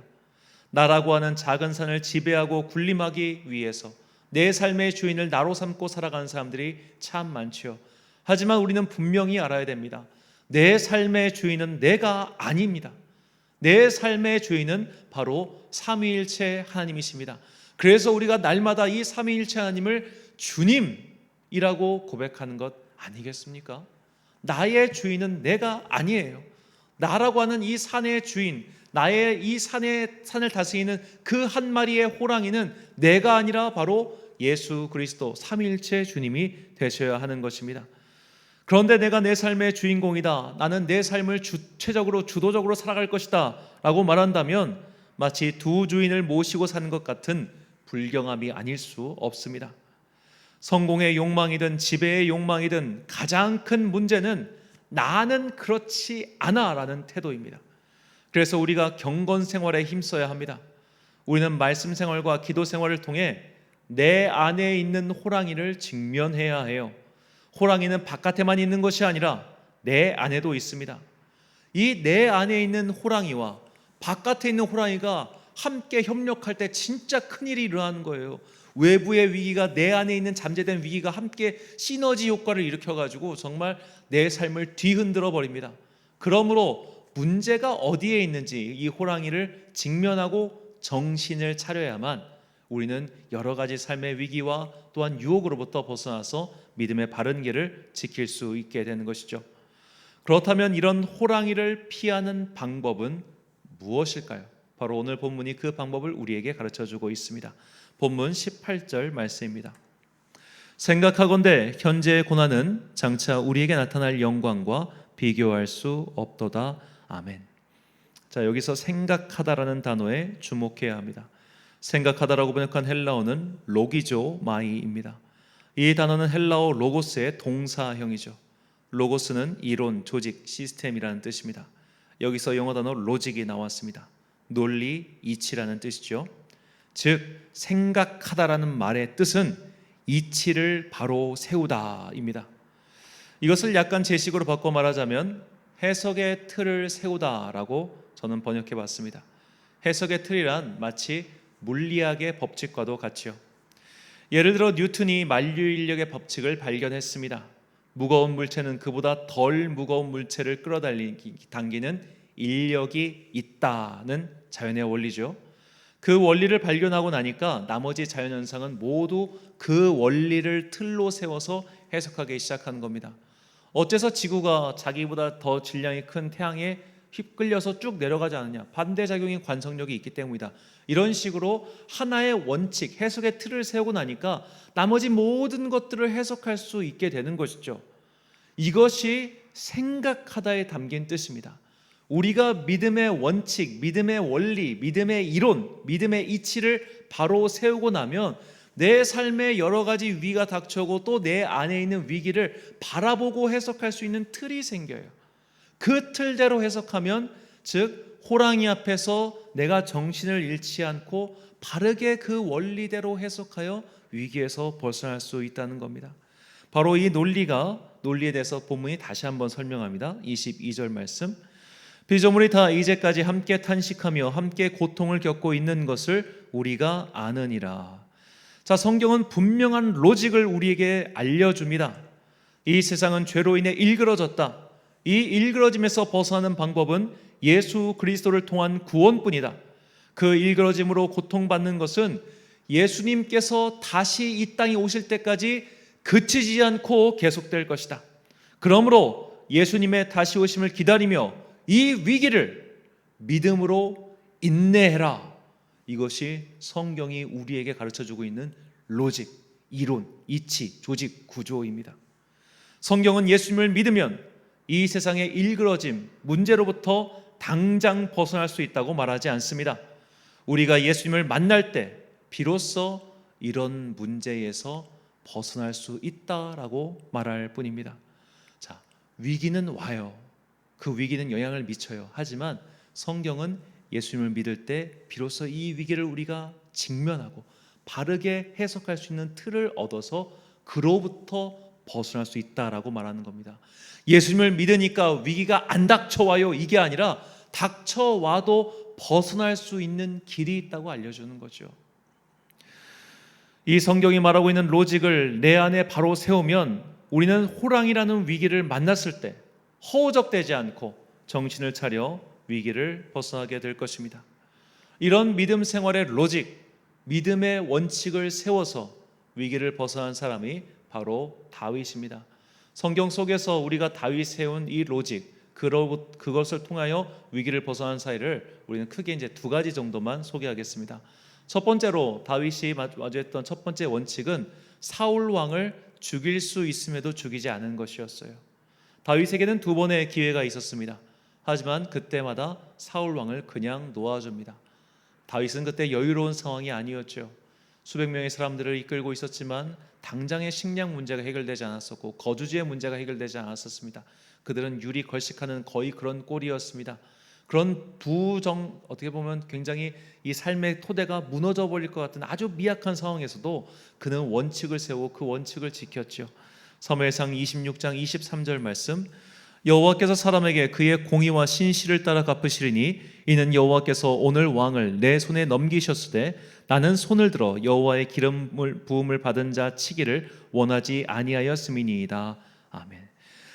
나라고 하는 작은 산을 지배하고 군림하기 위해서 내 삶의 주인을 나로 삼고 살아가는 사람들이 참 많지요. 하지만 우리는 분명히 알아야 됩니다. 내 삶의 주인은 내가 아닙니다. 내 삶의 주인은 바로 삼위일체 하나님이십니다. 그래서 우리가 날마다 이 삼위일체 하나님을 주님이라고 고백하는 것 아니겠습니까? 나의 주인은 내가 아니에요. 나라고 하는 이 산의 주인, 나의 이 산을 다스리는 그 한 마리의 호랑이는 내가 아니라 바로 예수 그리스도 삼위일체 주님이 되셔야 하는 것입니다. 그런데 내가 내 삶의 주인공이다, 나는 내 삶을 주체적으로 주도적으로 살아갈 것이다 라고 말한다면 마치 두 주인을 모시고 사는 것 같은 불경함이 아닐 수 없습니다. 성공의 욕망이든 지배의 욕망이든 가장 큰 문제는 나는 그렇지 않아 라는 태도입니다. 그래서 우리가 경건 생활에 힘써야 합니다. 우리는 말씀 생활과 기도 생활을 통해 내 안에 있는 호랑이를 직면해야 해요. 호랑이는 바깥에만 있는 것이 아니라 내 안에도 있습니다. 이 내 안에 있는 호랑이와 바깥에 있는 호랑이가 함께 협력할 때 진짜 큰일이 일어나는 거예요. 외부의 위기가 내 안에 있는 잠재된 위기가 함께 시너지 효과를 일으켜가지고 정말 내 삶을 뒤흔들어 버립니다. 그러므로 문제가 어디에 있는지 이 호랑이를 직면하고 정신을 차려야만 우리는 여러 가지 삶의 위기와 또한 유혹으로부터 벗어나서 믿음의 바른 길을 지킬 수 있게 되는 것이죠. 그렇다면 이런 호랑이를 피하는 방법은 무엇일까요? 바로 오늘 본문이 그 방법을 우리에게 가르쳐주고 있습니다. 본문 18절 말씀입니다. 생각하건대 현재의 고난은 장차 우리에게 나타날 영광과 비교할 수 없도다. 아멘. 자, 여기서 생각하다라는 단어에 주목해야 합니다. 생각하다라고 번역한 헬라어는 로기조 마이입니다. 이 단어는 헬라어 로고스의 동사형이죠. 로고스는 이론, 조직, 시스템이라는 뜻입니다. 여기서 영어 단어 로직이 나왔습니다. 논리, 이치라는 뜻이죠. 즉 생각하다라는 말의 뜻은 이치를 바로 세우다입니다. 이것을 약간 제식으로 바꿔 말하자면 해석의 틀을 세우다라고 저는 번역해 봤습니다. 해석의 틀이란 마치 물리학의 법칙과도 같지요. 예를 들어 뉴턴이 만류인력의 법칙을 발견했습니다. 무거운 물체는 그보다 덜 무거운 물체를 끌어당기는 인력이 있다는 자연의 원리죠. 그 원리를 발견하고 나니까 나머지 자연현상은 모두 그 원리를 틀로 세워서 해석하기 시작하는 겁니다. 어째서 지구가 자기보다 더 질량이 큰 태양에 휩끌려서 쭉 내려가지 않느냐? 반대작용인 관성력이 있기 때문이다. 이런 식으로 하나의 원칙, 해석의 틀을 세우고 나니까 나머지 모든 것들을 해석할 수 있게 되는 것이죠. 이것이 생각하다에 담긴 뜻입니다. 우리가 믿음의 원칙, 믿음의 원리, 믿음의 이론, 믿음의 이치를 바로 세우고 나면 내 삶에 여러 가지 위기가 닥쳐오고 또 내 안에 있는 위기를 바라보고 해석할 수 있는 틀이 생겨요. 그 틀대로 해석하면 즉 호랑이 앞에서 내가 정신을 잃지 않고 바르게 그 원리대로 해석하여 위기에서 벗어날 수 있다는 겁니다. 바로 이 논리에 대해서 본문이 다시 한번 설명합니다. 22절 말씀. 피조물이 다 이제까지 함께 탄식하며 함께 고통을 겪고 있는 것을 우리가 아느니라. 자, 성경은 분명한 로직을 우리에게 알려줍니다. 이 세상은 죄로 인해 일그러졌다. 이 일그러짐에서 벗어나는 방법은 예수 그리스도를 통한 구원뿐이다. 그 일그러짐으로 고통받는 것은 예수님께서 다시 이 땅에 오실 때까지 그치지 않고 계속될 것이다. 그러므로 예수님의 다시 오심을 기다리며 이 위기를 믿음으로 인내해라. 이것이 성경이 우리에게 가르쳐주고 있는 로직, 이론, 이치, 조직, 구조입니다. 성경은 예수님을 믿으면 이 세상의 일그러짐, 문제로부터 당장 벗어날 수 있다고 말하지 않습니다. 우리가 예수님을 만날 때 비로소 이런 문제에서 벗어날 수 있다라고 말할 뿐입니다. 자, 위기는 와요. 그 위기는 영향을 미쳐요. 하지만 성경은 예수님을 믿을 때 비로소 이 위기를 우리가 직면하고 바르게 해석할 수 있는 틀을 얻어서 그로부터 벗어날 수 있다라고 말하는 겁니다. 예수님을 믿으니까 위기가 안 닥쳐와요. 이게 아니라 닥쳐와도 벗어날 수 있는 길이 있다고 알려주는 거죠. 이 성경이 말하고 있는 로직을 내 안에 바로 세우면 우리는 호랑이라는 위기를 만났을 때 허우적대지 않고 정신을 차려 위기를 벗어나게 될 것입니다. 이런 믿음 생활의 로직, 믿음의 원칙을 세워서 위기를 벗어난 사람이 바로 다윗입니다. 성경 속에서 우리가 다윗이 세운 이 로직, 그것을 통하여 위기를 벗어난 사이를 우리는 크게 이제 두 가지 정도만 소개하겠습니다. 첫 번째로 다윗이 마주했던 첫 번째 원칙은 사울 왕을 죽일 수 있음에도 죽이지 않은 것이었어요. 다윗에게는 두 번의 기회가 있었습니다. 하지만 그때마다 사울 왕을 그냥 놓아줍니다. 다윗은 그때 여유로운 상황이 아니었죠. 수백 명의 사람들을 이끌고 있었지만 당장의 식량 문제가 해결되지 않았었고 거주지의 문제가 해결되지 않았었습니다. 그들은 유리 걸식하는 거의 그런 꼴이었습니다. 그런 어떻게 보면 굉장히 이 삶의 토대가 무너져 버릴 것 같은 아주 미약한 상황에서도 그는 원칙을 세우고 그 원칙을 지켰죠. 사무엘상 26장 23절 말씀. 여호와께서 사람에게 그의 공의와 신실을 따라 갚으시리니 이는 여호와께서 오늘 왕을 내 손에 넘기셨으되 나는 손을 들어 여호와의 기름 부음을 받은 자 치기를 원하지 아니하였음이니이다. 아멘.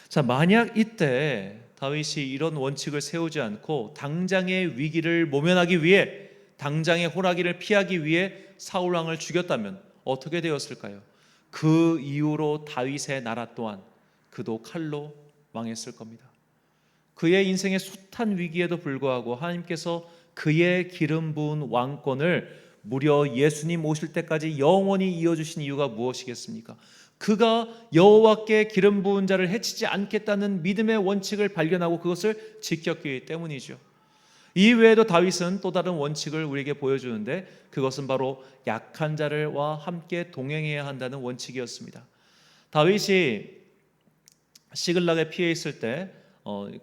자, 만약 이때 다윗이 이런 원칙을 세우지 않고 당장의 위기를 모면하기 위해, 당장의 호라기를 피하기 위해 사울 왕을 죽였다면 어떻게 되었을까요? 그 이후로 다윗의 나라 또한 그도 칼로 망했을 겁니다. 그의 인생의 숱한 위기에도 불구하고 하나님께서 그의 기름 부은 왕권을 무려 예수님 오실 때까지 영원히 이어주신 이유가 무엇이겠습니까? 그가 여호와께 기름 부은 자를 해치지 않겠다는 믿음의 원칙을 발견하고 그것을 지켰기 때문이죠. 이 외에도 다윗은 또 다른 원칙을 우리에게 보여주는데 그것은 바로 약한 자들과 함께 동행해야 한다는 원칙이었습니다. 다윗이 시글락에 피해 있을 때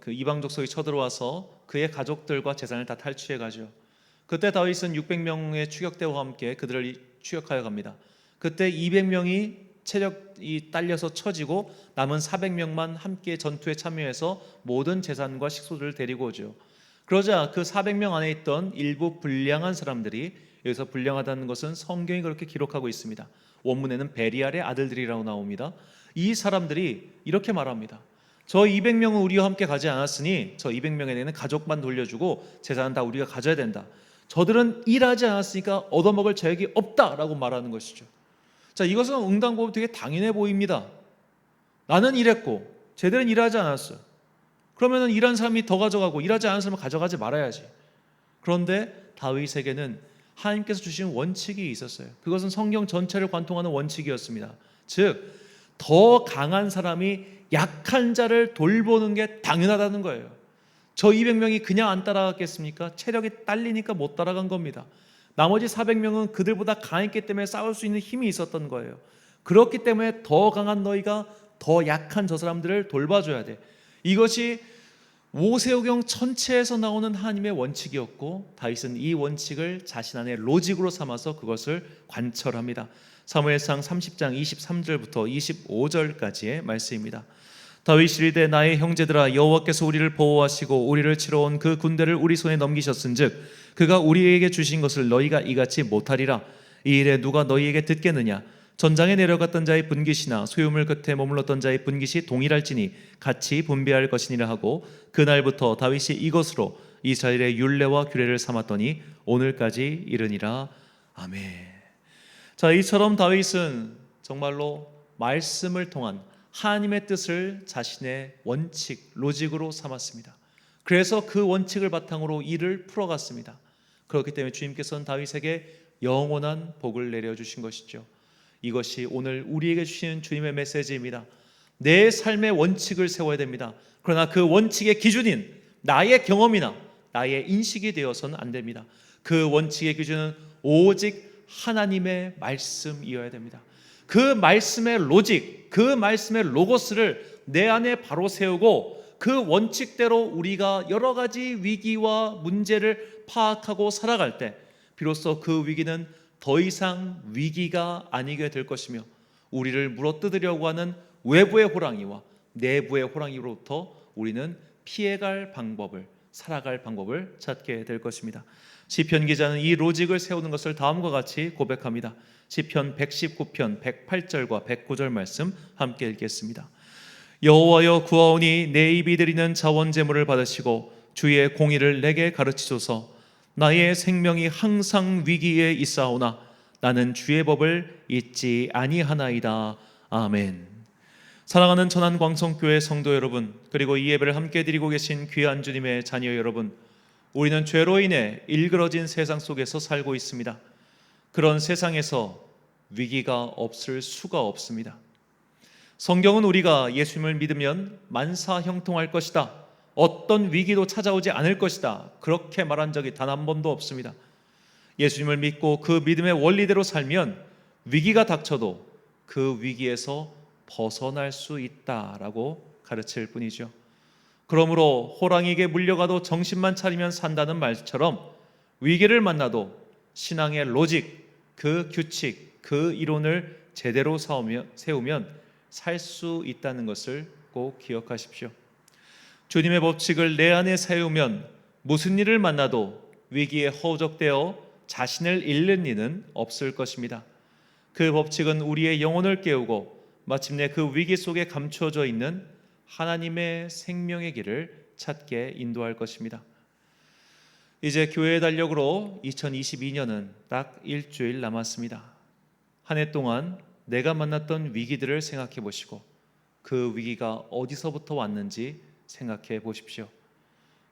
그 이방 족속이 쳐들어와서 그의 가족들과 재산을 다 탈취해 가죠. 그때 다윗은 600명의 추격대와 함께 그들을 추격하여 갑니다. 그때 200명이 체력이 딸려서 처지고 남은 400명만 함께 전투에 참여해서 모든 재산과 식소들을 데리고 오죠. 그러자 그 400명 안에 있던 일부 불량한 사람들이, 여기서 불량하다는 것은 성경이 그렇게 기록하고 있습니다. 원문에는 베리알의 아들들이라고 나옵니다. 이 사람들이 이렇게 말합니다. 저 200명은 우리와 함께 가지 않았으니 저 200명에 대한 가족만 돌려주고 재산은 다 우리가 가져야 된다. 저들은 일하지 않았으니까 얻어먹을 자격이 없다라고 말하는 것이죠. 자, 이것은 응당 보면 되게 당연해 보입니다. 나는 일했고 쟤들은 일하지 않았어요. 그러면 일한 사람이 더 가져가고 일하지 않은 사람은 가져가지 말아야지. 그런데 다윗에게는 하나님께서 주신 원칙이 있었어요. 그것은 성경 전체를 관통하는 원칙이었습니다. 즉, 더 강한 사람이 약한 자를 돌보는 게 당연하다는 거예요. 저 200명이 그냥 안 따라갔겠습니까? 체력이 딸리니까 못 따라간 겁니다. 나머지 400명은 그들보다 강했기 때문에 싸울 수 있는 힘이 있었던 거예요. 그렇기 때문에 더 강한 너희가 더 약한 저 사람들을 돌봐줘야 돼. 이것이 모세오경 전체에서 나오는 하나님의 원칙이었고, 다윗은 이 원칙을 자신 안에 로직으로 삼아서 그것을 관철합니다. 사무엘상 30장 23절부터 25절까지의 말씀입니다. 다윗이 이르되 나의 형제들아, 여호와께서 우리를 보호하시고 우리를 치러 온 그 군대를 우리 손에 넘기셨은즉 그가 우리에게 주신 것을 너희가 이같이 못하리라. 이 일에 누가 너희에게 듣겠느냐? 전장에 내려갔던 자의 분깃이나 소유물 곁에 머물렀던 자의 분깃이 동일할지니 같이 분배할 것이니라 하고, 그날부터 다윗이 이것으로 이스라엘의 율례와 규례를 삼았더니 오늘까지 이르니라. 아멘. 자, 이처럼 다윗은 정말로 말씀을 통한 하나님의 뜻을 자신의 원칙, 로직으로 삼았습니다. 그래서 그 원칙을 바탕으로 일을 풀어갔습니다. 그렇기 때문에 주님께서는 다윗에게 영원한 복을 내려주신 것이죠. 이것이 오늘 우리에게 주시는 주님의 메시지입니다. 내 삶의 원칙을 세워야 됩니다. 그러나 그 원칙의 기준인 나의 경험이나 나의 인식이 되어서는 안 됩니다. 그 원칙의 기준은 오직 하나님의 말씀이어야 됩니다. 그 말씀의 로직, 그 말씀의 로고스를 내 안에 바로 세우고 그 원칙대로 우리가 여러 가지 위기와 문제를 파악하고 살아갈 때 비로소 그 위기는 더 이상 위기가 아니게 될 것이며, 우리를 물어뜯으려고 하는 외부의 호랑이와 내부의 호랑이로부터 우리는 피해갈 방법을, 살아갈 방법을 찾게 될 것입니다. 시편 기자는 이 로직을 세우는 것을 다음과 같이 고백합니다. 시편 119편 108절과 109절 말씀 함께 읽겠습니다. 여호와여, 구하오니 내 입이 드리는 자원 제물을 받으시고 주의 공의를 내게 가르치소서. 나의 생명이 항상 위기에 있사오나 나는 주의 법을 잊지 아니하나이다. 아멘. 사랑하는 천안광성교회 성도 여러분, 그리고 이 예배를 함께 드리고 계신 귀한 주님의 자녀 여러분, 우리는 죄로 인해 일그러진 세상 속에서 살고 있습니다. 그런 세상에서 위기가 없을 수가 없습니다. 성경은 우리가 예수님을 믿으면 만사형통할 것이다, 어떤 위기도 찾아오지 않을 것이다, 그렇게 말한 적이 단 한 번도 없습니다. 예수님을 믿고 그 믿음의 원리대로 살면 위기가 닥쳐도 그 위기에서 벗어날 수 있다라고 가르칠 뿐이죠. 그러므로 호랑이에게 물려가도 정신만 차리면 산다는 말처럼 위기를 만나도 신앙의 로직, 그 규칙, 그 이론을 제대로 세우면 살 수 있다는 것을 꼭 기억하십시오. 주님의 법칙을 내 안에 세우면 무슨 일을 만나도 위기에 허우적대어 자신을 잃는 일은 없을 것입니다. 그 법칙은 우리의 영혼을 깨우고 마침내 그 위기 속에 감추어져 있는 하나님의 생명의 길을 찾게 인도할 것입니다. 이제 교회의 달력으로 2022년은 딱 일주일 남았습니다. 한 해 동안 내가 만났던 위기들을 생각해 보시고 그 위기가 어디서부터 왔는지 생각해 보십시오.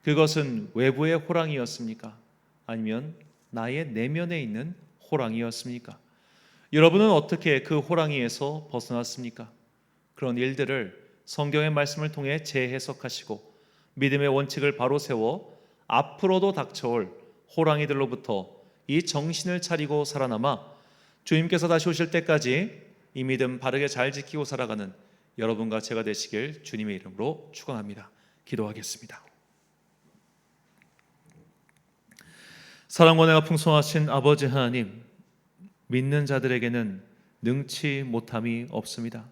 그것은 외부의 호랑이였습니까? 아니면 나의 내면에 있는 호랑이였습니까? 여러분은 어떻게 그 호랑이에서 벗어났습니까? 그런 일들을 성경의 말씀을 통해 재해석하시고 믿음의 원칙을 바로 세워 앞으로도 닥쳐올 호랑이들로부터 이 정신을 차리고 살아남아 주님께서 다시 오실 때까지 이 믿음 바르게 잘 지키고 살아가는 여러분과 제가 되시길 주님의 이름으로 축원합니다. 기도하겠습니다. 사랑과 은혜가 풍성하신 아버지 하나님, 믿는 자들에게는 능치 못함이 없습니다.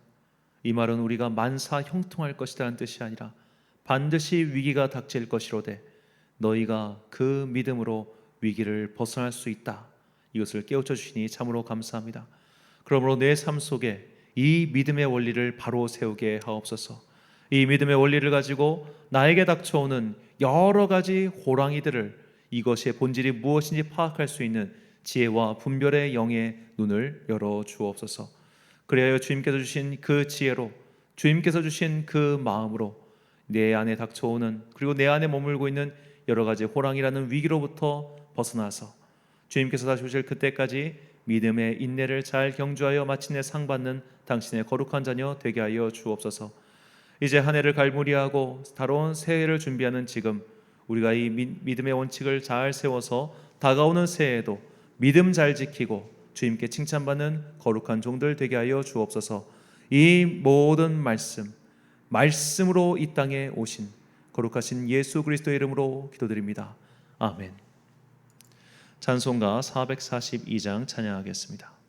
이 말은 우리가 만사 형통할 것이라는 뜻이 아니라 반드시 위기가 닥칠 것이로되 너희가 그 믿음으로 위기를 벗어날 수 있다. 이것을 깨우쳐 주시니 참으로 감사합니다. 그러므로 내 삶 속에 이 믿음의 원리를 바로 세우게 하옵소서. 이 믿음의 원리를 가지고 나에게 닥쳐오는 여러 가지 호랑이들을 이것의 본질이 무엇인지 파악할 수 있는 지혜와 분별의 영의 눈을 열어 주옵소서. 그래야 주님께서 주신 그 지혜로, 주님께서 주신 그 마음으로 내 안에 닥쳐오는, 그리고 내 안에 머물고 있는 여러 가지 호랑이라는 위기로부터 벗어나서 주님께서 다시 오실 그때까지 믿음의 인내를 잘 경주하여 마침내 상 받는 당신의 거룩한 자녀 되게 하여 주옵소서. 이제 한 해를 갈무리하고 다가온 새해를 준비하는 지금 우리가 이 믿음의 원칙을 잘 세워서 다가오는 새해에도 믿음 잘 지키고 주님께 칭찬받는 거룩한 종들 되게 하여 주옵소서. 이 모든 말씀으로 이 땅에 오신 거룩하신 예수 그리스도의 이름으로 기도드립니다. 아멘. 찬송가 442장 찬양하겠습니다.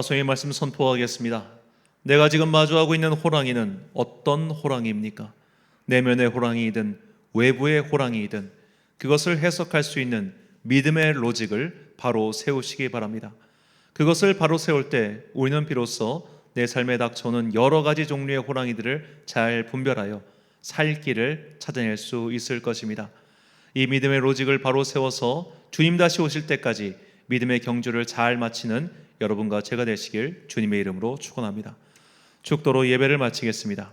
파송의 말씀 선포하겠습니다. 내가 지금 마주하고 있는 호랑이는 어떤 호랑이입니까? 내면의 호랑이이든 외부의 호랑이이든 그것을 해석할 수 있는 믿음의 로직을 바로 세우시기 바랍니다. 그것을 바로 세울 때 우리는 비로소 내 삶에 닥쳐오는 여러 가지 종류의 호랑이들을 잘 분별하여 살 길을 찾아낼 수 있을 것입니다. 이 믿음의 로직을 바로 세워서 주님 다시 오실 때까지 믿음의 경주를 잘 마치는 여러분과 제가 되시길 주님의 이름으로 축원합니다. 축도로 예배를 마치겠습니다.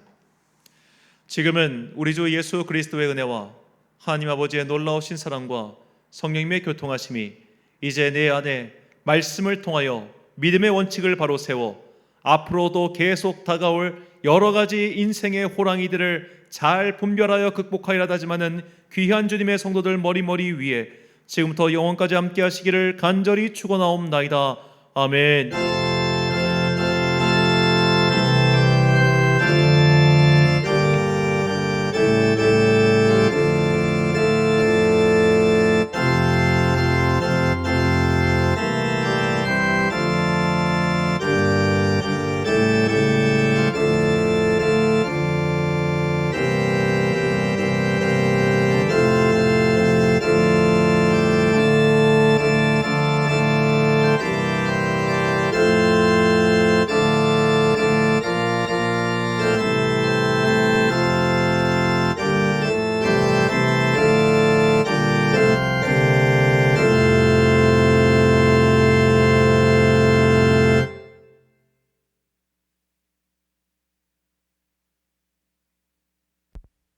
지금은 우리 주 예수 그리스도의 은혜와 하나님 아버지의 놀라우신 사랑과 성령님의 교통하심이 이제 내 안에 말씀을 통하여 믿음의 원칙을 바로 세워 앞으로도 계속 다가올 여러 가지 인생의 호랑이들을 잘 분별하여 극복하여야 하지만은 귀한 주님의 성도들 머리 위에 지금부터 영원까지 함께 하시기를 간절히 축원하옵나이다. 아멘.